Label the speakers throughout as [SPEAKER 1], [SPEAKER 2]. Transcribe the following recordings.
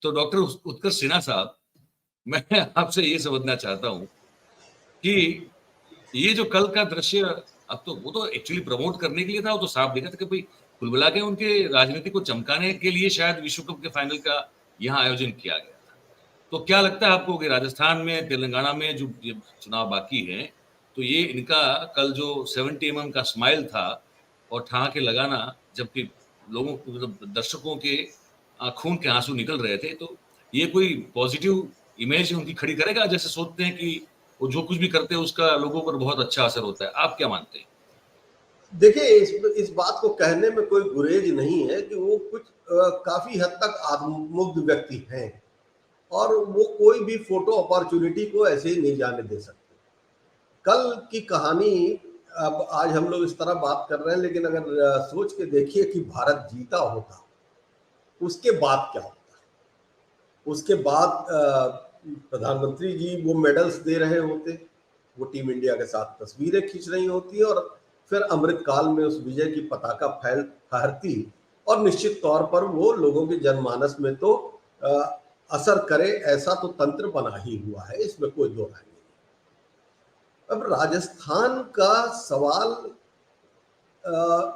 [SPEAKER 1] तो डॉक्टर उत्कर्ष सिन्हा साहब, मैं आपसे ये समझना चाहता हूँ कि ये जो कल का दृश्य, अब तो वो तो एक्चुअली प्रमोट करने के लिए था, वो तो साफ दिखा था कि भाई कुल मिला के उनके राजनीति को चमकाने के लिए शायद विश्व कप के फाइनल का यहाँ आयोजन किया गया था। तो क्या लगता है आपको कि राजस्थान में, तेलंगाना में जो ये चुनाव बाकी है, तो ये इनका कल जो 70 का स्माइल था और ठहाके लगाना, जबकि लोगों को, मतलब दर्शकों के खून के आंसू निकल रहे थे, तो ये कोई पॉजिटिव इमेज उनकी खड़ी करेगा? जैसे सोचते हैं कि वो जो कुछ भी करते हैं उसका लोगों पर बहुत अच्छा असर होता है। आप क्या मानते हैं?
[SPEAKER 2] देखिए, इस बात को कहने में कोई गुरेज नहीं है कि वो कुछ काफी हद तक आत्ममुग्ध व्यक्ति हैं और वो कोई भी फोटो अपॉर्चुनिटी को ऐसे ही नहीं जाने दे सकते। कल की कहानी, अब आज हम लोग इस तरह बात कर रहे हैं, लेकिन अगर सोच के देखिए कि भारत जीता होता, उसके बाद क्या होता। उसके बाद प्रधानमंत्री जी वो मेडल्स दे रहे होते, वो टीम इंडिया के साथ तस्वीरें खींच रही होती और फिर अमृत काल में उस विजय की पताका फहरती और निश्चित तौर पर वो लोगों के जनमानस में तो असर करे, ऐसा तो तंत्र बना ही हुआ है, इसमें कोई दो राय नहीं। अब राजस्थान का सवाल,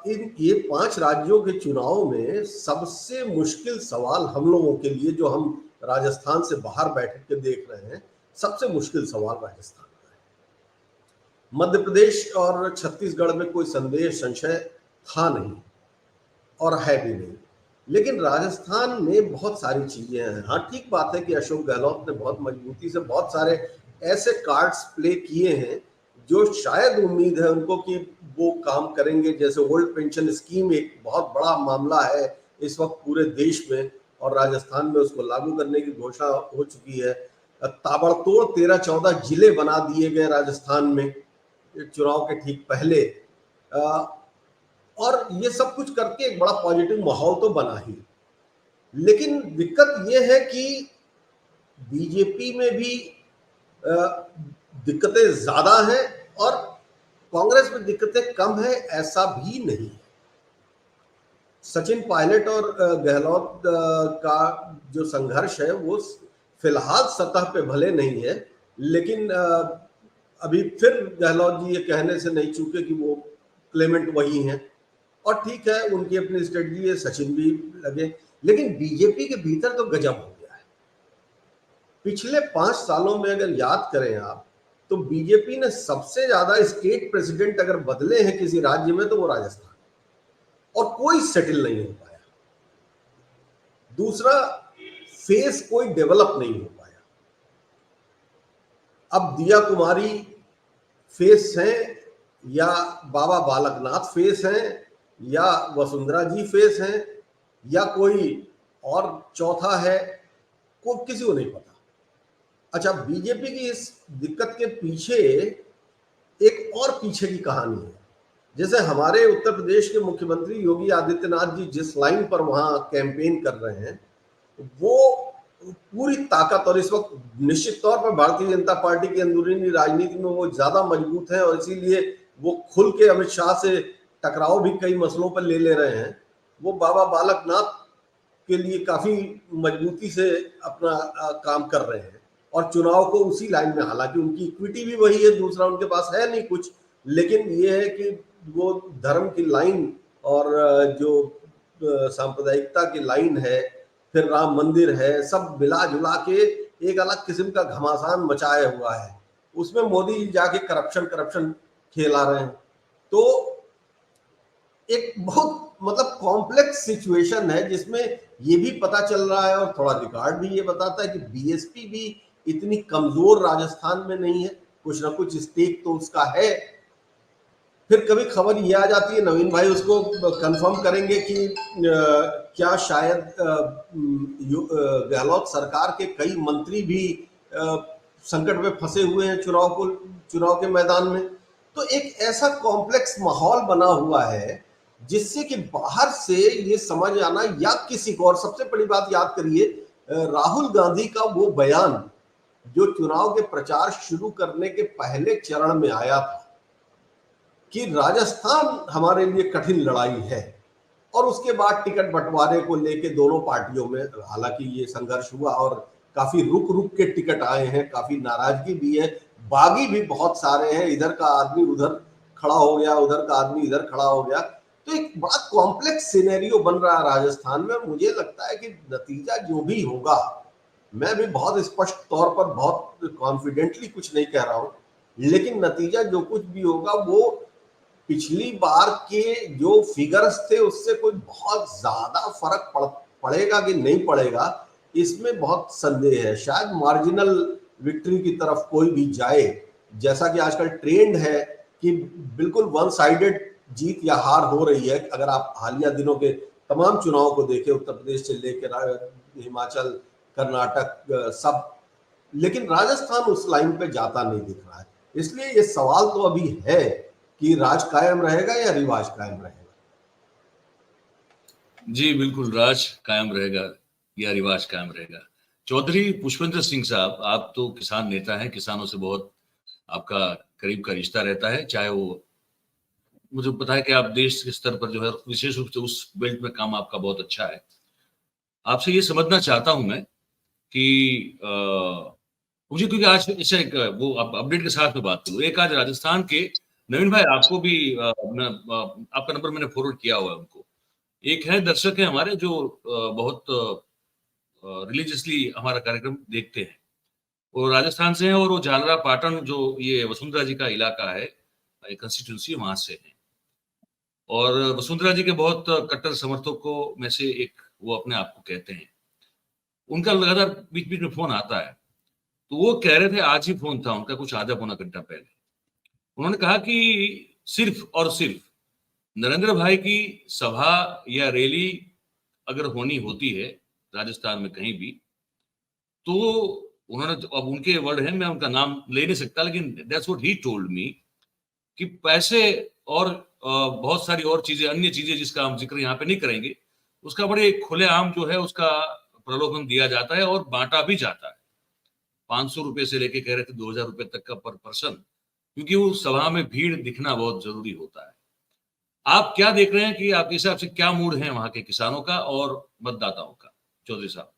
[SPEAKER 2] इन ये 5 राज्यों के चुनाव में सबसे मुश्किल सवाल हम लोगों के लिए, जो हम राजस्थान से बाहर बैठ के देख रहे हैं, सबसे मुश्किल सवाल राजस्थान का है। मध्य प्रदेश और छत्तीसगढ़ में कोई संशय था नहीं और है भी नहीं, लेकिन राजस्थान में बहुत सारी चीजें हैं। हाँ, ठीक बात है कि अशोक गहलोत ने बहुत मजबूती से बहुत सारे ऐसे कार्ड्स प्ले किए हैं जो शायद उम्मीद है उनको कि वो काम करेंगे। जैसे ओल्ड पेंशन स्कीम एक बहुत बड़ा मामला है इस वक्त पूरे देश में, और राजस्थान में उसको लागू करने की घोषणा हो चुकी है। ताबड़तोड़ 13-14 जिले बना दिए गए राजस्थान में चुनाव के ठीक पहले, और ये सब कुछ करके एक बड़ा पॉजिटिव माहौल तो बना ही। लेकिन दिक्कत ये है कि बीजेपी में भी दिक्कतें ज्यादा हैं और कांग्रेस में दिक्कतें कम है, ऐसा भी नहीं है। सचिन पायलट और गहलोत का जो संघर्ष है वो फिलहाल सतह पे भले नहीं है, लेकिन अभी फिर गहलोत जी ये कहने से नहीं चूके कि वो क्लेमेंट वही हैं, और ठीक है, उनकी अपनी स्ट्रेटजी है, सचिन भी लगे। लेकिन बीजेपी के भीतर तो गजब हो गया है। पिछले 5 सालों में अगर याद करें आप, तो बीजेपी ने सबसे ज्यादा स्टेट प्रेसिडेंट अगर बदले हैं किसी राज्य में तो वो राजस्थान, और कोई सेटल नहीं हो पाया। दूसरा, फेस कोई डेवलप नहीं हो पाया। अब दिया कुमारी फेस हैं, या बाबा बालकनाथ फेस हैं, या वसुंधरा जी फेस हैं, या कोई और चौथा है, को किसी को नहीं पता। अच्छा, बीजेपी की इस दिक्कत के पीछे एक और पीछे की कहानी है। जैसे हमारे उत्तर प्रदेश के मुख्यमंत्री योगी आदित्यनाथ जी जिस लाइन पर वहां कैंपेन कर रहे हैं, वो पूरी ताकत, और इस वक्त निश्चित तौर पर भारतीय जनता पार्टी की अंदरूनी राजनीति में वो ज्यादा मजबूत है, और इसीलिए वो खुल के अमित शाह से टकराव भी कई मसलों पर ले रहे हैं। वो बाबा बालकनाथ के लिए काफी मजबूती से अपना काम कर रहे हैं, और चुनाव को उसी लाइन में, हालांकि उनकी इक्विटी भी वही है, दूसरा उनके पास है नहीं कुछ, लेकिन ये है कि वो धर्म की लाइन और जो सांप्रदायिकता की लाइन है, फिर राम मंदिर है, सब मिला जुला के एक अलग किस्म का घमासान मचाया हुआ है। उसमें मोदी जी जाके करप्शन खेला रहे हैं। तो एक बहुत मतलब कॉम्प्लेक्स सिचुएशन है, जिसमें ये भी पता चल रहा है, और थोड़ा रिकॉर्ड भी ये बताता है कि बीएसपी भी इतनी कमजोर राजस्थान में नहीं है, कुछ ना कुछ स्टेक तो उसका है। फिर कभी खबर ये आ जाती है, नवीन भाई उसको कंफर्म करेंगे कि क्या शायद गहलोत सरकार के कई मंत्री भी संकट में फंसे हुए हैं चुनाव के मैदान में। तो एक ऐसा कॉम्प्लेक्स माहौल बना हुआ है जिससे कि बाहर से ये समझ आना, या किसी को, और सबसे बड़ी बात याद करिए, राहुल गांधी का वो बयान जो चुनाव के प्रचार शुरू करने के पहले चरण में आया था कि राजस्थान हमारे लिए कठिन लड़ाई है, और उसके बाद टिकट बंटवारे को लेके दोनों पार्टियों में हालांकि ये संघर्ष हुआ और काफी रुक रुक के टिकट आए हैं, काफी नाराजगी भी है, बागी भी बहुत सारे हैं, इधर का आदमी उधर खड़ा हो गया, उधर का आदमी इधर खड़ा हो गया। तो एक बड़ा कॉम्प्लेक्स सिनेरियो बन रहा है राजस्थान में। मुझे लगता है कि नतीजा जो भी होगा, मैं भी बहुत स्पष्ट तौर पर बहुत कॉन्फिडेंटली कुछ नहीं कह रहा हूं, लेकिन नतीजा जो कुछ भी होगा वो पिछली बार के जो फिगर्स थे उससे कोई बहुत ज्यादा फर्क पड़ेगा कि नहीं पड़ेगा, इसमें बहुत संदेह है। शायद मार्जिनल विक्ट्री की तरफ कोई भी जाए, जैसा कि आजकल ट्रेंड है कि बिल्कुल वन साइडेड जीत या हार हो रही है। अगर आप हालिया दिनों के तमाम चुनावों को देखें, उत्तर प्रदेश से लेकर हिमाचल, कर्नाटक, सब, लेकिन राजस्थान उस लाइन पे जाता नहीं दिख रहा है। इसलिए ये सवाल तो अभी है कि राज कायम रहेगा या रिवाज कायम रहेगा।
[SPEAKER 1] जी बिल्कुल, राज कायम रहेगा या रिवाज कायम रहेगा। चौधरी पुष्पेंद्र सिंह साहब, आप तो किसान नेता हैं, किसानों से बहुत आपका करीब का रिश्ता रहता है, चाहे वो, मुझे पता है कि आप देश के स्तर पर जो है विशेष रूप से उस बेल्ट में काम आपका बहुत अच्छा है। आपसे ये समझना चाहता हूं मैं कि मुझे, क्योंकि आज ऐसे एक वो अपडेट के साथ में बात करूं, एक आज राजस्थान के नवीन भाई, आपको भी आपका नंबर मैंने फॉरवर्ड किया हुआ है उनको। एक है दर्शक है हमारे जो बहुत रिलीजियसली हमारा कार्यक्रम देखते हैं, वो राजस्थान से हैं और वो झालरा पाटन जो ये वसुंधरा जी का इलाका है, कंस्टिट्यूंसी, वहां से है। और वसुंधरा जी के बहुत कट्टर समर्थकों में से एक वो अपने आप को कहते हैं। उनका लगातार बीच बीच में फोन आता है, तो वो कह रहे थे, आज ही फोन था उनका कुछ आधा पौना घंटा पहले, उन्होंने कहा कि सिर्फ और सिर्फ नरेंद्र भाई की सभा या रैली अगर होनी होती है राजस्थान में कहीं भी, तो उन्होंने, अब उनके वर्ड हैं, मैं उनका नाम ले नहीं सकता, लेकिन that's what he told me, कि पैसे और बहुत सारी और चीजें, अन्य चीजें जिसका हम जिक्र यहाँ पे नहीं करेंगे, उसका बड़े खुलेआम जो है उसका प्रलोभन दिया जाता है और बांटा भी जाता है। 500 रुपए से लेके कह रहे थे 2000 रुपए तक का पर पर्सन, क्योंकि वो सभा में भीड़ दिखना बहुत जरूरी होता है। आप क्या देख रहे हैं कि आपके हिसाब से क्या मूड है वहां के किसानों का और मतदाताओं का, चौधरी साहब?